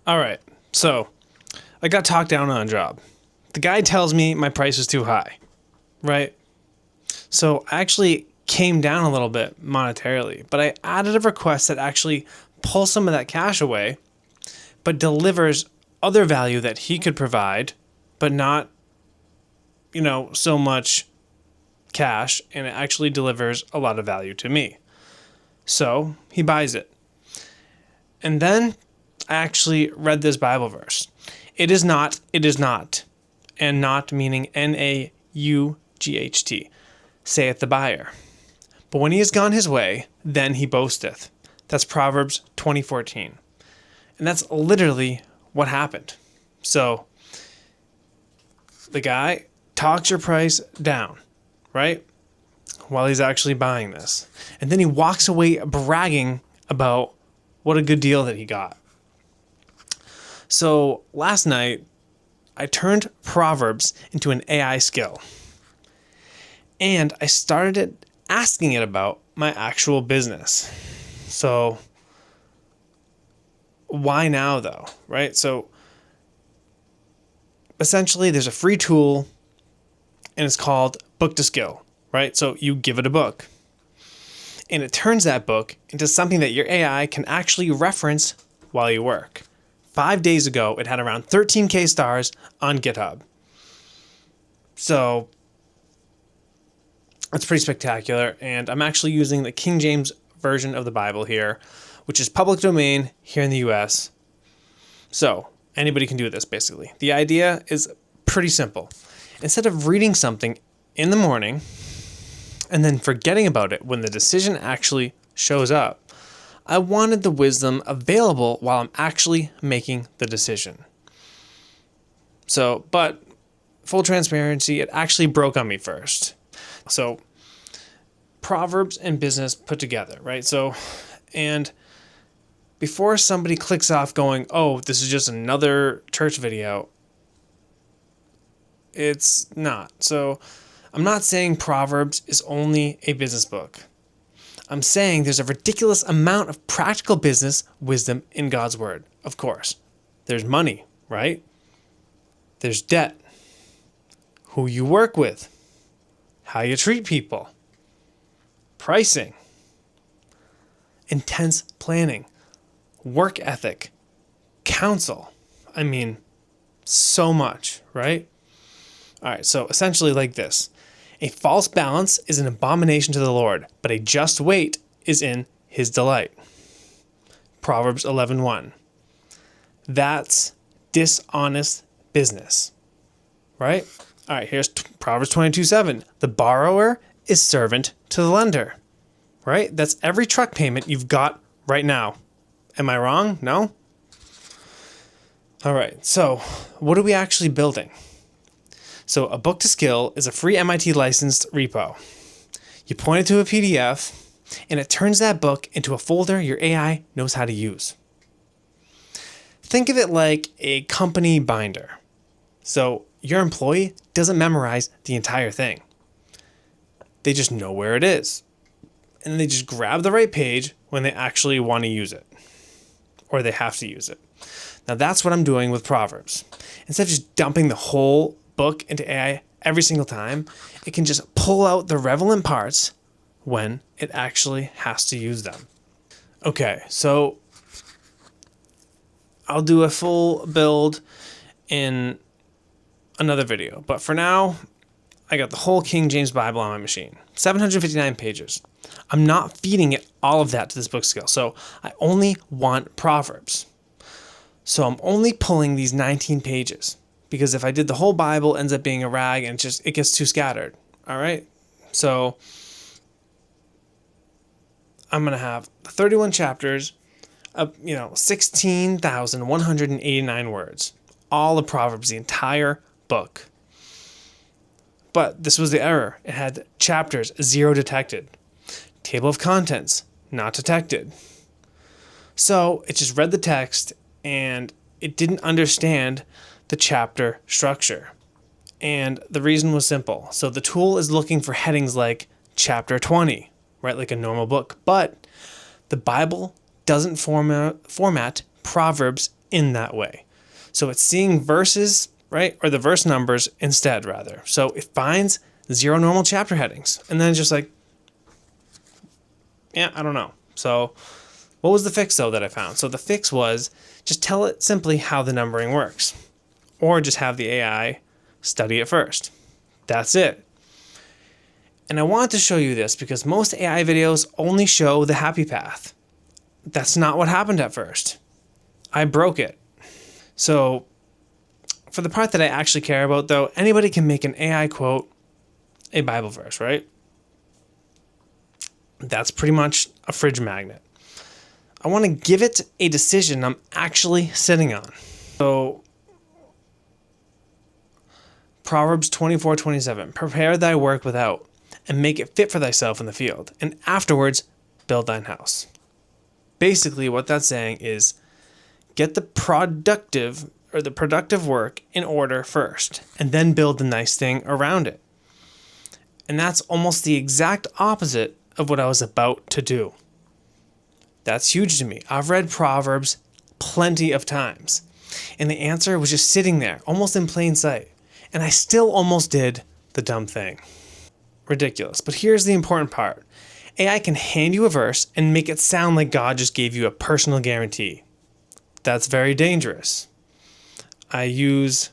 All right, so I got talked down on a job. The guy tells me my price is too high, right? So I actually came down a little bit monetarily, but I added a request that actually pulls some of that cash away, but delivers other value that he could provide, but not, so much cash, and it actually delivers a lot of value to me. So he buys it. And then I actually read this Bible verse. It is not, and not meaning N-A-U-G-H-T, saith the buyer. But when he is gone his way, then he boasteth. That's Proverbs 20:14. And that's literally what happened. So the guy talks your price down, right? While he's actually buying this. And then he walks away bragging about what a good deal that he got. So last night, I turned Proverbs into an AI skill. And I started asking it about my actual business. So why now though, right? So essentially there's a free tool and it's called Book to Skill, right? So you give it a book and it turns that book into something that your AI can actually reference while you work. 5 days ago, it had around 13K stars on GitHub. So it's pretty spectacular. And I'm actually using the King James version of the Bible here, which is public domain here in the US. So anybody can do this basically. The idea is pretty simple. Instead of reading something in the morning and then forgetting about it when the decision actually shows up, I wanted the wisdom available while I'm actually making the decision. So, but full transparency, it actually broke on me first. So Proverbs and business put together, right? So, and before somebody clicks off going, oh, this is just another church video, it's not. So I'm not saying Proverbs is only a business book. I'm saying there's a ridiculous amount of practical business wisdom in God's word. Of course, there's money, right? There's debt, who you work with, how you treat people, pricing, intense planning, work ethic, counsel. I mean, so much, right? All right, so essentially like this. A false balance is an abomination to the Lord, but a just weight is in his delight. Proverbs 11:1. That's dishonest business, right? All right, here's Proverbs 22:7. The borrower is servant to the lender, right? That's every truck payment you've got right now. Am I wrong? No? All right, so what are we actually building? So a Book to Skill is a free MIT licensed repo. You point it to a PDF, and it turns that book into a folder your AI knows how to use. Think of it like a company binder. So your employee doesn't memorize the entire thing. They just know where it is. And then they just grab the right page when they actually want to use it. Or they have to use it. Now that's what I'm doing with Proverbs. Instead of just dumping the whole book into AI every single time, it can just pull out the relevant parts when it actually has to use them. Okay, so I'll do a full build in another video, but for now, I got the whole King James Bible on my machine, 759 pages. I'm not feeding it all of that to this book skill, so I only want Proverbs. So I'm only pulling these 19 pages. Because if I did the whole Bible, it ends up being a rag and it gets too scattered. All right. So I'm going to have 31 chapters of, 16,189 words. All of Proverbs, the entire book. But this was the error. It had chapters, 0 detected. Table of contents, not detected. So it just read the text and it didn't understand the chapter structure. And the reason was simple. So the tool is looking for headings like chapter 20, right? Like a normal book. But the Bible doesn't format Proverbs in that way. So it's seeing verses, right? Or the verse numbers instead, rather. So it finds 0 normal chapter headings. And then it's just like, yeah, I don't know. So what was the fix, though, that I found? So the fix was just tell it simply how the numbering works. Or just have the AI study it first. That's it. And I wanted to show you this because most AI videos only show the happy path. That's not what happened at first. I broke it. So for the part that I actually care about, though, anybody can make an AI quote a Bible verse, right? That's pretty much a fridge magnet. I want to give it a decision I'm actually sitting on. So Proverbs 24:27, prepare thy work without, and make it fit for thyself in the field, and afterwards build thine house. Basically, what that's saying is get the productive work in order first, and then build the nice thing around it. And that's almost the exact opposite of what I was about to do. That's huge to me. I've read Proverbs plenty of times, and the answer was just sitting there, almost in plain sight. And I still almost did the dumb thing. Ridiculous. But here's the important part. AI can hand you a verse and make it sound like God just gave you a personal guarantee. That's very dangerous. I use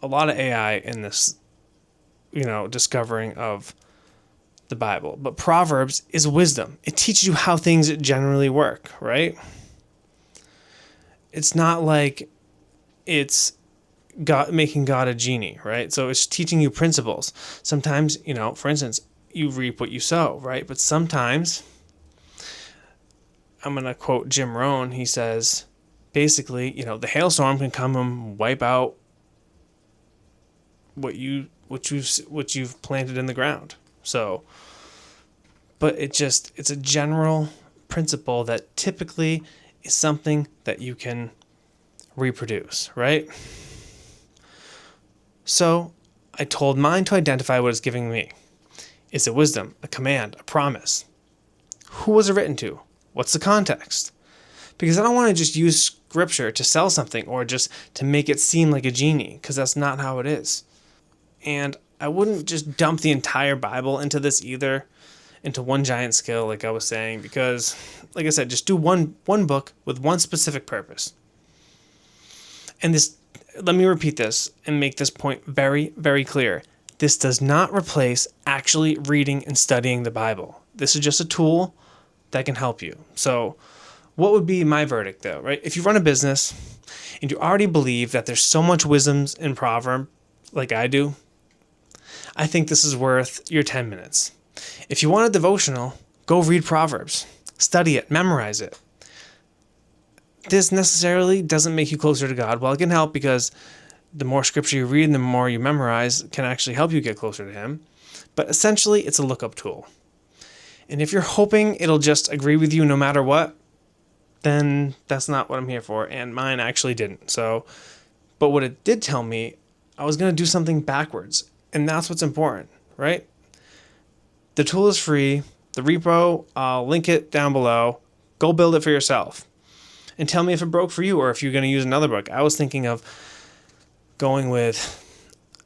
a lot of AI in this, discovering of the Bible. But Proverbs is wisdom. It teaches you how things generally work, right? It's not like it's God making God a genie, right? So it's teaching you principles. Sometimes, for instance, you reap what you sow, right? But sometimes, I'm going to quote Jim Rohn. He says, basically, the hailstorm can come and wipe out what you've planted in the ground. So, but it's a general principle that typically is something that you can reproduce, right? So I told mine to identify what it's giving me. Is it wisdom, a command, a promise? Who was it written to? What's the context? Because I don't want to just use scripture to sell something or just to make it seem like a genie, because that's not how it is. And I wouldn't just dump the entire Bible into this either, into one giant skill like I was saying, because, like I said, just do one book with one specific purpose. And let me repeat this and make this point very, very clear. This does not replace actually reading and studying the Bible. This is just a tool that can help you. So what would be my verdict, though, right? If you run a business and you already believe that there's so much wisdom in Proverbs, like I do, I think this is worth your 10 minutes. If you want a devotional, go read Proverbs. Study it, memorize it. This necessarily doesn't make you closer to God. Well, it can help because the more scripture you read and the more you memorize can actually help you get closer to Him. But essentially, it's a lookup tool. And if you're hoping it'll just agree with you no matter what, then that's not what I'm here for. And mine actually didn't. But what it did tell me, I was going to do something backwards. And that's what's important, right? The tool is free. The repo, I'll link it down below. Go build it for yourself. And tell me if it broke for you or if you're going to use another book. I was thinking of going with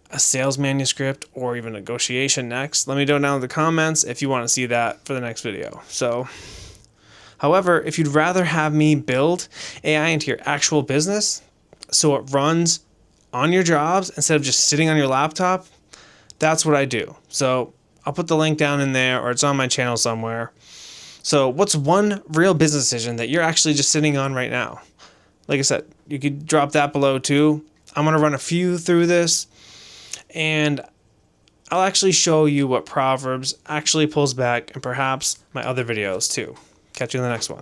a sales manuscript or even negotiation next. Let me know down in the comments if you want to see that for the next video. So, however, if you'd rather have me build AI into your actual business so it runs on your jobs instead of just sitting on your laptop, that's what I do. So I'll put the link down in there or it's on my channel somewhere. So what's one real business decision that you're actually just sitting on right now? Like I said, you could drop that below too. I'm going to run a few through this and I'll actually show you what Proverbs actually pulls back and perhaps my other videos too. Catch you in the next one.